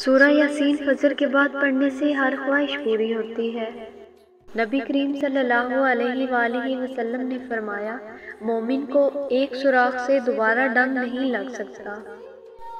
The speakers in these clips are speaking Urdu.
سورہ یاسین فجر کے بعد پڑھنے سے ہر خواہش پوری ہوتی ہے۔ نبی کریم صلی اللہ علیہ وآلہ وسلم نے فرمایا، مومن کو ایک سوراخ سے دوبارہ ڈنگ نہیں لگ سکتا۔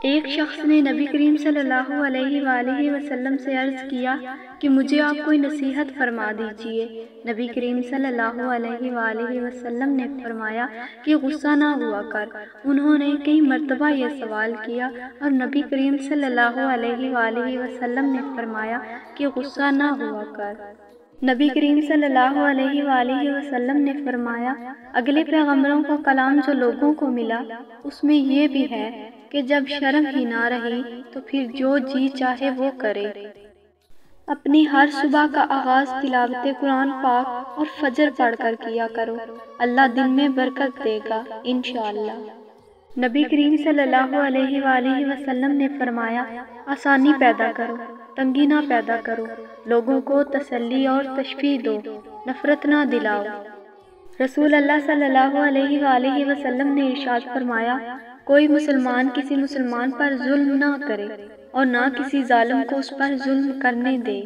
ایک شخص نے نبی کریم صلی اللہ علیہ وآلہ وسلم سے عرض کیا کہ مجھے آپ کوئی نصیحت فرما دیجئے۔ نبی کریم صلی اللہ علیہ وآلہ وسلم نے فرمایا کہ غصہ نہ ہوا کر۔ انہوں نے کئی مرتبہ یہ سوال کیا اور نبی کریم صلی اللہ علیہ وآلہ وسلم نے فرمایا کہ غصہ نہ ہوا کر۔ نبی کریم صلی اللہ علیہ وآلہ وسلم نے فرمایا، اگلے پیغمبروں کا کلام جو لوگوں کو ملا اس میں یہ بھی ہے کہ جب شرم ہی نہ رہی تو پھر جو جی چاہے وہ کرے۔ اپنی ہر صبح کا آغاز تلاوت قرآن پاک اور فجر پڑھ کر کیا کرو، اللہ دن میں برکت دے گا انشاءاللہ۔ نبی کریم صلی اللہ علیہ وآلہ وسلم نے فرمایا، آسانی پیدا کرو، تنگی نہ پیدا کرو، لوگوں کو تسلی اور تشفیع دو، نفرت نہ دلاؤ۔ رسول اللہ صلی اللہ علیہ وآلہ وسلم نے ارشاد فرمایا، کوئی مسلمان کسی مسلمان پر ظلم نہ کرے اور نہ کسی ظالم کو اس پر ظلم کرنے دے۔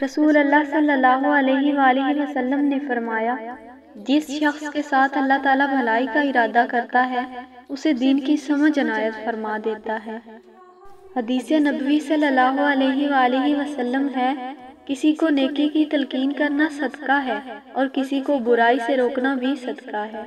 رسول اللہ صلی اللہ علیہ وآلہ وسلم نے فرمایا، جس شخص کے ساتھ اللہ تعالیٰ بھلائی کا ارادہ کرتا ہے اسے دین کی سمجھ عنایت فرما دیتا ہے۔ حدیث نبوی صلی اللہ علیہ وآلہ وسلم ہے، کسی کو نیکی کی تلقین کرنا صدقہ ہے اور کسی کو برائی سے روکنا بھی صدقہ ہے۔